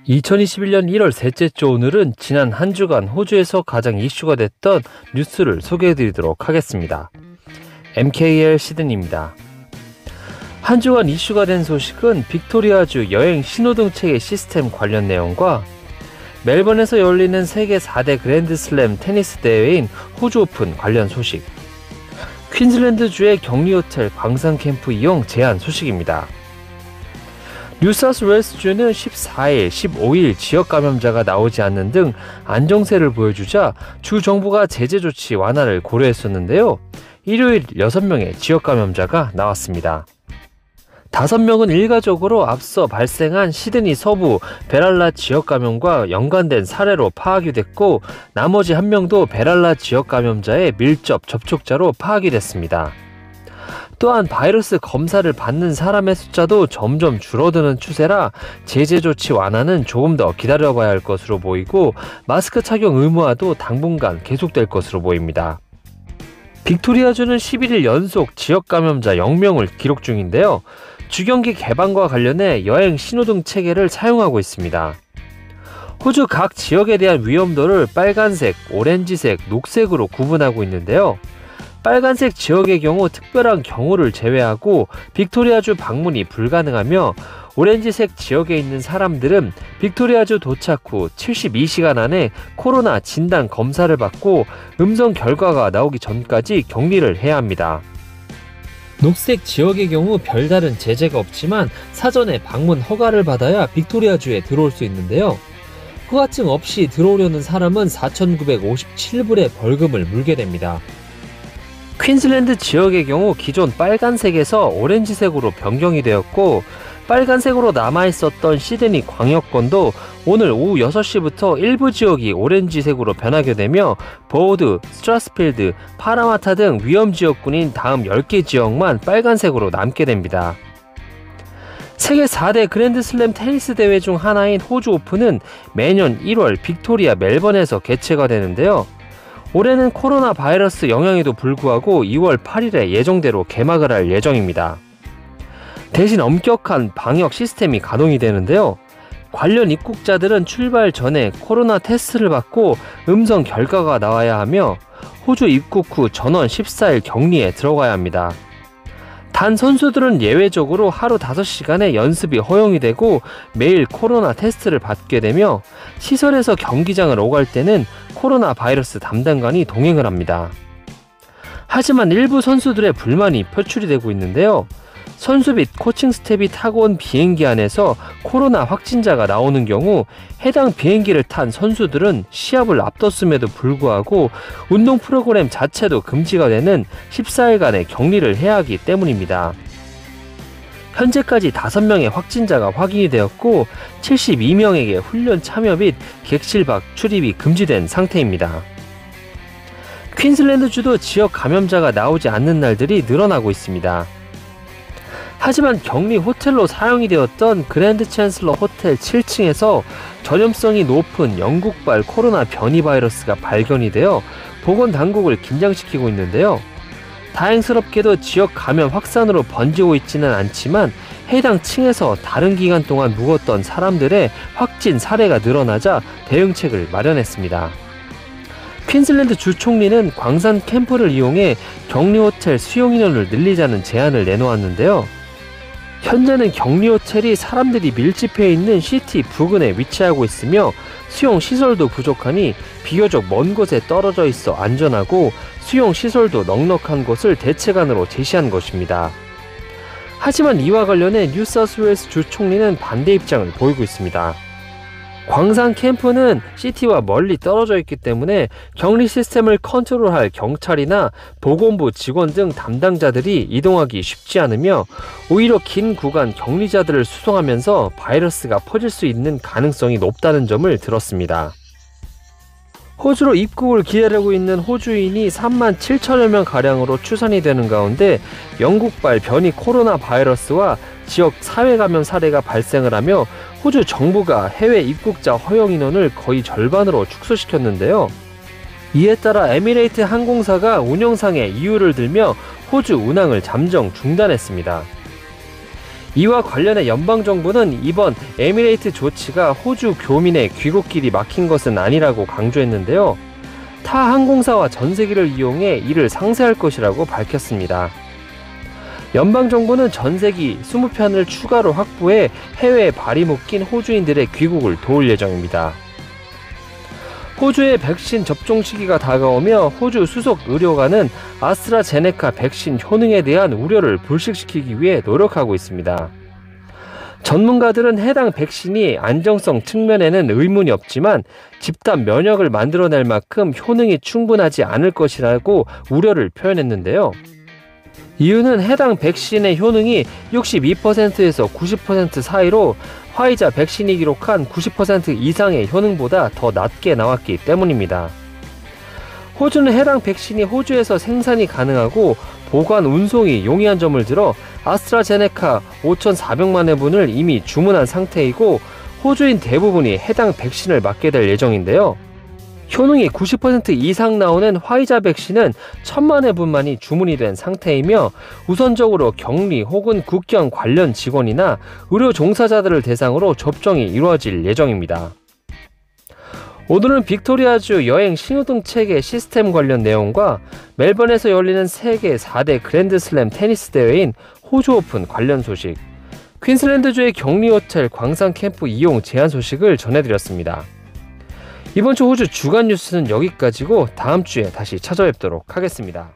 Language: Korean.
2021년 1월 셋째 주 오늘은 지난 한 주간 호주에서 가장 이슈가 됐던 뉴스를 소개해드리도록 하겠습니다. MKL 시드니입니다. 한 주간 이슈가 된 소식은 빅토리아주 여행 신호등 체계 시스템 관련 내용과 멜번에서 열리는 세계 4대 그랜드슬램 테니스 대회인 호주 오픈 관련 소식, 퀸즐랜드주의 격리호텔 광산캠프 이용 제한 소식입니다. 뉴사우스웨일스주는 14일, 15일 지역 감염자가 나오지 않는 등 안정세를 보여주자 주 정부가 제재 조치 완화를 고려했었는데요. 일요일 6명의 지역 감염자가 나왔습니다. 5명은 일가족으로 앞서 발생한 시드니 서부 베랄라 지역 감염과 연관된 사례로 파악이 됐고, 나머지 1명도 베랄라 지역 감염자의 밀접 접촉자로 파악이 됐습니다. 또한 바이러스 검사를 받는 사람의 숫자도 점점 줄어드는 추세라 제재 조치 완화는 조금 더 기다려봐야 할 것으로 보이고, 마스크 착용 의무화도 당분간 계속될 것으로 보입니다. 빅토리아주는 11일 연속 지역 감염자 0명을 기록 중인데요. 주경기 개방과 관련해 여행 신호등 체계를 사용하고 있습니다. 호주 각 지역에 대한 위험도를 빨간색, 오렌지색, 녹색으로 구분하고 있는데요. 빨간색 지역의 경우 특별한 경우를 제외하고 빅토리아주 방문이 불가능하며, 오렌지색 지역에 있는 사람들은 빅토리아주 도착 후 72시간 안에 코로나 진단 검사를 받고 음성 결과가 나오기 전까지 격리를 해야 합니다. 녹색 지역의 경우 별다른 제재가 없지만 사전에 방문 허가를 받아야 빅토리아주에 들어올 수 있는데요. 허가증 없이 들어오려는 사람은 4,957불의 벌금을 물게 됩니다. 퀸즐랜드 지역의 경우 기존 빨간색에서 오렌지색으로 변경이 되었고, 빨간색으로 남아있었던 시드니 광역권도 오늘 오후 6시부터 일부 지역이 오렌지색으로 변하게 되며, 보드, 스트라스필드, 파라마타 등 위험지역군인 다음 10개 지역만 빨간색으로 남게 됩니다. 세계 4대 그랜드슬램 테니스 대회 중 하나인 호주 오픈은 매년 1월 빅토리아 멜번에서 개최가 되는데요. 올해는 코로나 바이러스 영향에도 불구하고 2월 8일에 예정대로 개막을 할 예정입니다. 대신 엄격한 방역 시스템이 가동이 되는데요. 관련 입국자들은 출발 전에 코로나 테스트를 받고 음성 결과가 나와야 하며, 호주 입국 후 전원 14일 격리에 들어가야 합니다. 단 선수들은 예외적으로 하루 5시간의 연습이 허용이 되고 매일 코로나 테스트를 받게 되며, 시설에서 경기장을 오갈 때는 코로나 바이러스 담당관이 동행을 합니다. 하지만 일부 선수들의 불만이 표출이 되고 있는데요. 선수 및 코칭 스텝이 타고 온 비행기 안에서 코로나 확진자가 나오는 경우 해당 비행기를 탄 선수들은 시합을 앞뒀음에도 불구하고 운동 프로그램 자체도 금지가 되는 14일간의 격리를 해야 하기 때문입니다. 현재까지 5명의 확진자가 확인이 되었고 72명에게 훈련 참여 및 객실 밖 출입이 금지된 상태입니다. 퀸즐랜드주도 지역 감염자가 나오지 않는 날들이 늘어나고 있습니다. 하지만 격리 호텔로 사용이 되었던 그랜드 챈슬러 호텔 7층에서 전염성이 높은 영국발 코로나 변이 바이러스가 발견이 되어 보건당국을 긴장시키고 있는데요. 다행스럽게도 지역 감염 확산으로 번지고 있지는 않지만 해당 층에서 다른 기간 동안 묵었던 사람들의 확진 사례가 늘어나자 대응책을 마련했습니다. 퀸즐랜드 주 총리는 광산 캠프를 이용해 격리호텔 수용인원을 늘리자는 제안을 내놓았는데요. 현재는 격리호텔이 사람들이 밀집해 있는 시티 부근에 위치하고 있으며 수용시설도 부족하니 비교적 먼 곳에 떨어져 있어 안전하고 수용시설도 넉넉한 곳을 대책안으로 제시한 것입니다. 하지만 이와 관련해 뉴사우스웨일스 주 총리는 반대 입장을 보이고 있습니다. 광산 캠프는 시티와 멀리 떨어져 있기 때문에 격리 시스템을 컨트롤할 경찰이나 보건부 직원 등 담당자들이 이동하기 쉽지 않으며 오히려 긴 구간 격리자들을 수송하면서 바이러스가 퍼질 수 있는 가능성이 높다는 점을 들었습니다. 호주로 입국을 기다리고 있는 호주인이 3만 7천여 명 가량으로 추산이 되는 가운데 영국발 변이 코로나 바이러스와 지역 사회 감염 사례가 발생을 하며 호주 정부가 해외 입국자 허용 인원을 거의 절반으로 축소시켰는데요. 이에 따라 에미레이트 항공사가 운영상의 이유를 들며 호주 운항을 잠정 중단했습니다. 이와 관련해 연방정부는 이번 에미레이트 조치가 호주 교민의 귀국길이 막힌 것은 아니라고 강조했는데요. 타 항공사와 전세기를 이용해 이를 상쇄할 것이라고 밝혔습니다. 연방정부는 전세기 20편을 추가로 확보해 해외에 발이 묶인 호주인들의 귀국을 도울 예정입니다. 호주의 백신 접종 시기가 다가오며 호주 수속 의료관은 아스트라제네카 백신 효능에 대한 우려를 불식시키기 위해 노력하고 있습니다. 전문가들은 해당 백신이 안정성 측면에는 의문이 없지만 집단 면역을 만들어낼 만큼 효능이 충분하지 않을 것이라고 우려를 표현했는데요. 이유는 해당 백신의 효능이 62%에서 90% 사이로 화이자 백신이 기록한 90% 이상의 효능보다 더 낮게 나왔기 때문입니다. 호주는 해당 백신이 호주에서 생산이 가능하고 보관 운송이 용이한 점을 들어 아스트라제네카 5,400만 회분을 이미 주문한 상태이고 호주인 대부분이 해당 백신을 맞게 될 예정인데요. 효능이 90% 이상 나오는 화이자 백신은 1,000만 회분만이 주문이 된 상태이며 우선적으로 격리 혹은 국경 관련 직원이나 의료 종사자들을 대상으로 접종이 이루어질 예정입니다. 오늘은 빅토리아주 여행 신호등 체계 시스템 관련 내용과 멜번에서 열리는 세계 4대 그랜드슬램 테니스 대회인 호주 오픈 관련 소식, 퀸슬랜드주의 격리 호텔 광산 캠프 이용 제한 소식을 전해드렸습니다. 이번 주 호주 주간 뉴스는 여기까지고 다음 주에 다시 찾아뵙도록 하겠습니다.